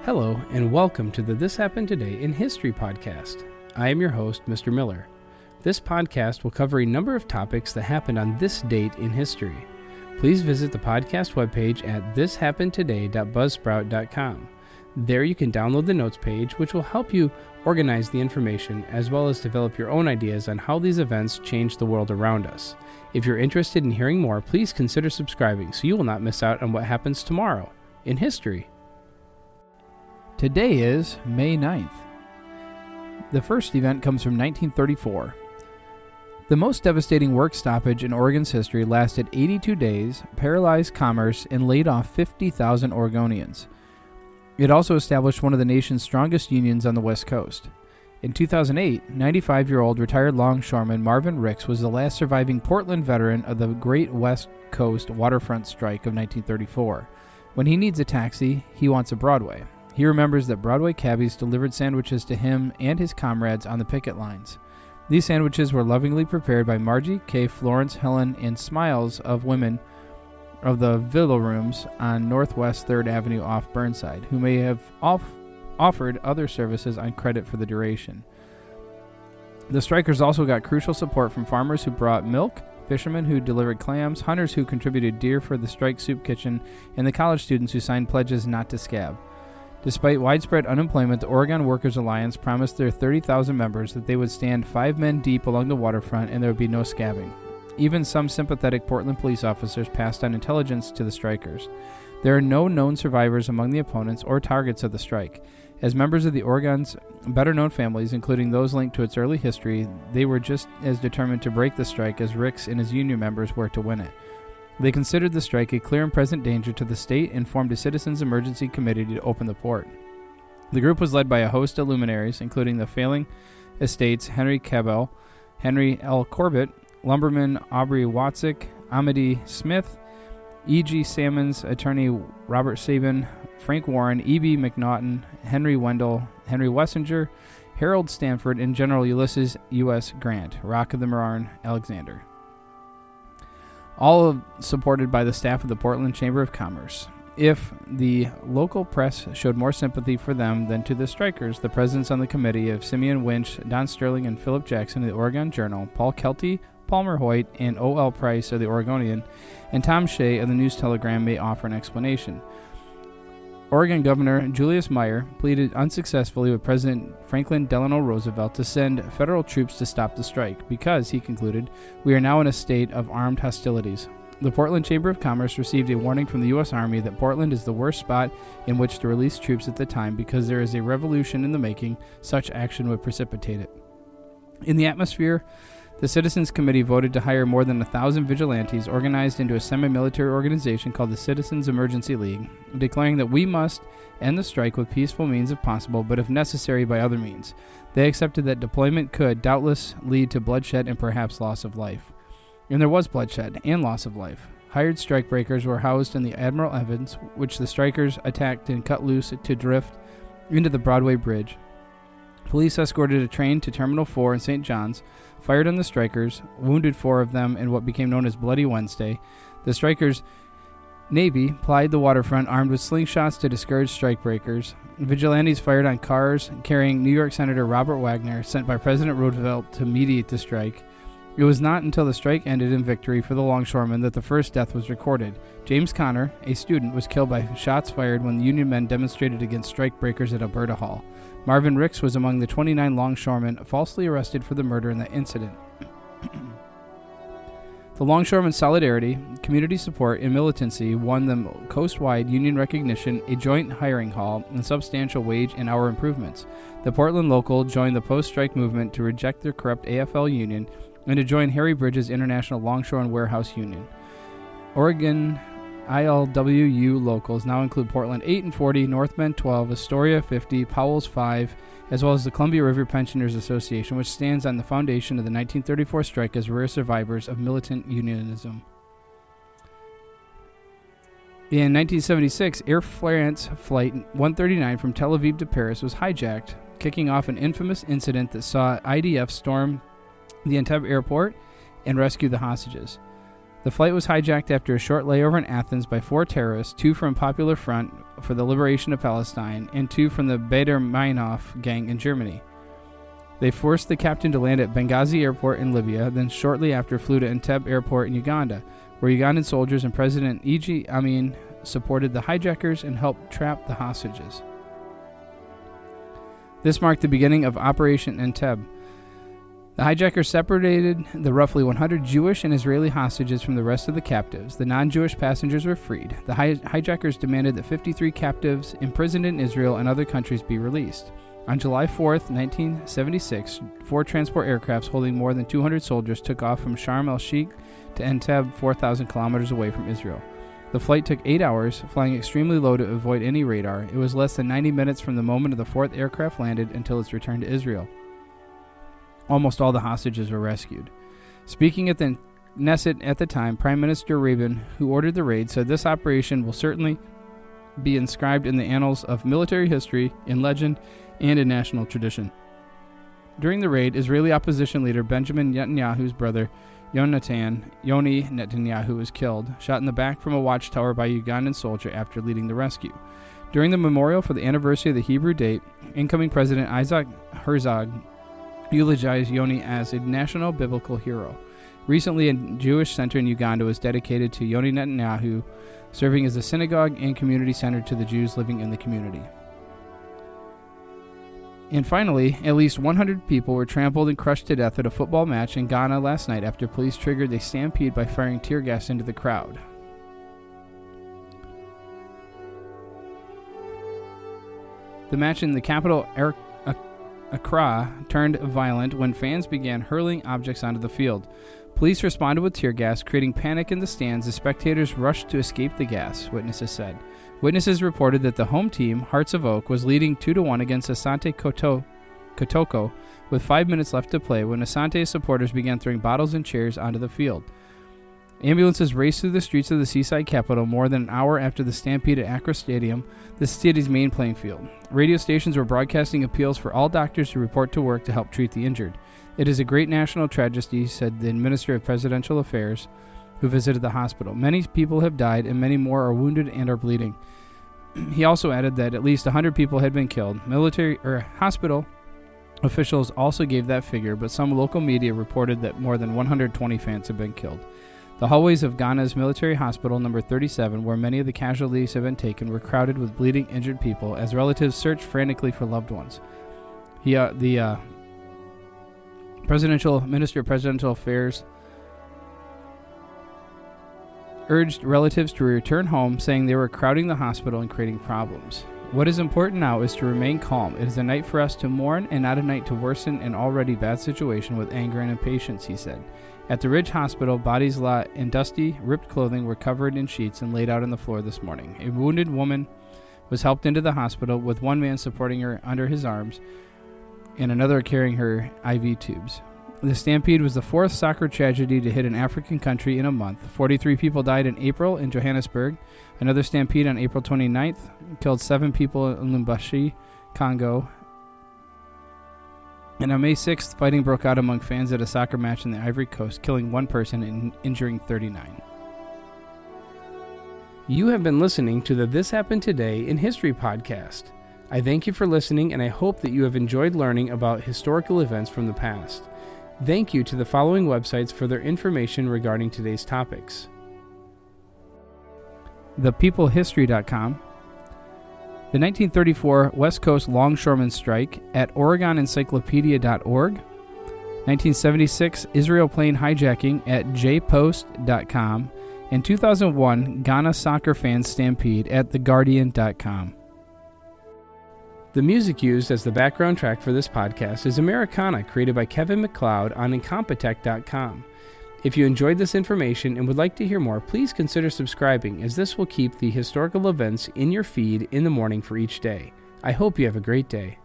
Hello, and welcome to the This Happened Today in History podcast. I am your host, Mr. Miller. This podcast will cover a number of topics that happened on this date in history. Please visit the podcast webpage at thishappenedtoday.buzzsprout.com. There you can download the notes page, which will help you organize the information as well as develop your own ideas on how these events change the world around us. If you're interested in hearing more, please consider subscribing so you will not miss out on what happens tomorrow in history. Today is May 9th. The first event comes from 1934. The most devastating work stoppage in Oregon's history lasted 82 days, paralyzed commerce, and laid off 50,000 Oregonians. It also established one of the nation's strongest unions on the West Coast. In 2008, 95-year-old retired longshoreman Marvin Ricks was the last surviving Portland veteran of the Great West Coast waterfront strike of 1934. When he needs a taxi, he wants a Broadway. He remembers that Broadway cabbies delivered sandwiches to him and his comrades on the picket lines. These sandwiches were lovingly prepared by Margie, Kay, Florence, Helen, and Smiles of women of the Villa Rooms on Northwest 3rd Avenue off Burnside, who may have offered other services on credit for the duration. The strikers also got crucial support from farmers who brought milk, fishermen who delivered clams, hunters who contributed deer for the strike soup kitchen, and the college students who signed pledges not to scab. Despite widespread unemployment, the Oregon Workers Alliance promised their 30,000 members that they would stand 5 men deep along the waterfront and there would be no scabbing. Even some sympathetic Portland police officers passed on intelligence to the strikers. There are no known survivors among the opponents or targets of the strike. As members of the Oregon's better-known families, including those linked to its early history, they were just as determined to break the strike as Ricks and his union members were to win it. They considered the strike a clear and present danger to the state and formed a citizens' emergency committee to open the port. The group was led by a host of luminaries, including the Failing Estates' Henry Cabell, Henry L. Corbett, lumberman Aubrey Watzik, Amity Smith, E.G. Salmons, attorney Robert Sabin, Frank Warren, E.B. McNaughton, Henry Wendell, Henry Wessinger, Harold Stanford, and General Ulysses U.S. Grant, Rock of the Marne, Alexander. All supported by the staff of the Portland Chamber of Commerce. If the local press showed more sympathy for them than to the strikers, the presidents on the committee of Simeon Winch, Don Sterling, and Philip Jackson of the Oregon Journal, Paul Kelty, Palmer Hoyt, and O.L. Price of the Oregonian, and Tom Shea of the News-Telegram may offer an explanation. Oregon Governor Julius Meyer pleaded unsuccessfully with President Franklin Delano Roosevelt to send federal troops to stop the strike because, he concluded, we are now in a state of armed hostilities. The Portland Chamber of Commerce received a warning from the U.S. Army that Portland is the worst spot in which to release troops at the time because there is a revolution in the making. Such action would precipitate it. In the atmosphere, the Citizens Committee voted to hire more than 1,000 vigilantes organized into a semi-military organization called the Citizens Emergency League, declaring that we must end the strike with peaceful means if possible, but if necessary by other means. They accepted that deployment could doubtless lead to bloodshed and perhaps loss of life. And there was bloodshed and loss of life. Hired strikebreakers were housed in the Admiral Evans, which the strikers attacked and cut loose to drift into the Broadway Bridge. Police escorted a train to Terminal 4 in St. John's, fired on the strikers, wounded 4 of them in what became known as Bloody Wednesday. The strikers' Navy plied the waterfront armed with slingshots to discourage strikebreakers. Vigilantes fired on cars carrying New York Senator Robert Wagner, sent by President Roosevelt to mediate the strike. It was not until the strike ended in victory for the longshoremen that the first death was recorded. James Connor, a student, was killed by shots fired when the Union men demonstrated against strikebreakers at Alberta Hall. Marvin Ricks was among the 29 longshoremen falsely arrested for the murder in that incident. The longshoremen's solidarity, community support, and militancy won them coast-wide union recognition, a joint hiring hall, and substantial wage and hour improvements. The Portland local joined the post-strike movement to reject their corrupt AFL union and to join Harry Bridges' International Longshore and Warehouse Union. Oregon ILWU locals now include Portland 8 and 40, North Bend 12, Astoria 50, Powell's 5, as well as the Columbia River Pensioners Association, which stands on the foundation of the 1934 strike as rare survivors of militant unionism. In 1976, Air France Flight 139 from Tel Aviv to Paris was hijacked, kicking off an infamous incident that saw IDF storm the Entebbe airport and rescue the hostages. The flight was hijacked after a short layover in Athens by 4 terrorists, 2 from Popular Front for the Liberation of Palestine and 2 from the Baader Meinhof gang in Germany. They forced the captain to land at Benghazi Airport in Libya, then shortly after flew to Entebbe Airport in Uganda, where Ugandan soldiers and President Idi Amin supported the hijackers and helped trap the hostages. This marked the beginning of Operation Entebbe. The hijackers separated the roughly 100 Jewish and Israeli hostages from the rest of the captives. The non-Jewish passengers were freed. The hijackers demanded that 53 captives imprisoned in Israel and other countries be released. On July 4, 1976, 4 transport aircrafts holding more than 200 soldiers took off from Sharm el-Sheikh to Entebbe, 4,000 kilometers away from Israel. The flight took 8 hours, flying extremely low to avoid any radar. It was less than 90 minutes from the moment of the 4th aircraft landed until its return to Israel. Almost all the hostages were rescued. Speaking at the Knesset at the time, Prime Minister Rabin, who ordered the raid, said this operation will certainly be inscribed in the annals of military history, in legend, and in national tradition. During the raid, Israeli opposition leader Benjamin Netanyahu's brother, Yoni Netanyahu, was killed, shot in the back from a watchtower by a Ugandan soldier after leading the rescue. During the memorial for the anniversary of the Hebrew date, incoming President Isaac Herzog eulogized Yoni as a national biblical hero. Recently, a Jewish center in Uganda was dedicated to Yoni Netanyahu, serving as a synagogue and community center to the Jews living in the community. And finally, at least 100 people were trampled and crushed to death at a football match in Ghana last night after police triggered a stampede by firing tear gas into the crowd. The match in the capital, Accra, turned violent when fans began hurling objects onto the field. Police responded with tear gas, creating panic in the stands as spectators rushed to escape the gas, witnesses said. Witnesses reported that the home team, Hearts of Oak, was leading 2-1 against Asante Kotoko with 5 minutes left to play when Asante supporters began throwing bottles and chairs onto the field. Ambulances raced through the streets of the seaside capital more than an hour after the stampede at Accra Stadium, the city's main playing field. Radio stations were broadcasting appeals for all doctors to report to work to help treat the injured. It is a great national tragedy, said the Minister of Presidential Affairs, who visited the hospital. Many people have died and many more are wounded and are bleeding. He also added that at least 100 people had been killed. Hospital officials also gave that figure, but some local media reported that more than 120 fans had been killed. The hallways of Ghana's military hospital number 37, where many of the casualties have been taken, were crowded with bleeding, injured people as relatives searched frantically for loved ones. The Minister of Presidential Affairs urged relatives to return home, saying they were crowding the hospital and creating problems. What is important now is to remain calm. It is a night for us to mourn and not a night to worsen an already bad situation with anger and impatience, he said. At the Ridge Hospital, bodies in dusty, ripped clothing were covered in sheets and laid out on the floor this morning. A wounded woman was helped into the hospital, with one man supporting her under his arms and another carrying her IV tubes. The stampede was the 4th soccer tragedy to hit an African country in a month. 43 people died in April in Johannesburg. Another stampede on April 29th killed 7 people in Lubumbashi, Congo. And on May 6th, fighting broke out among fans at a soccer match in the Ivory Coast, killing 1 person and injuring 39. You have been listening to the This Happened Today in History podcast. I thank you for listening, and I hope that you have enjoyed learning about historical events from the past. Thank you to the following websites for their information regarding today's topics: ThePeopleHistory.com, the 1934 West Coast Longshoremen Strike at OregonEncyclopedia.org, 1976 Israel plane hijacking at JPost.com, and 2001 Ghana soccer fans stampede at TheGuardian.com. The music used as the background track for this podcast is Americana, created by Kevin MacLeod on Incompetech.com. If you enjoyed this information and would like to hear more, please consider subscribing, as this will keep the historical events in your feed in the morning for each day. I hope you have a great day.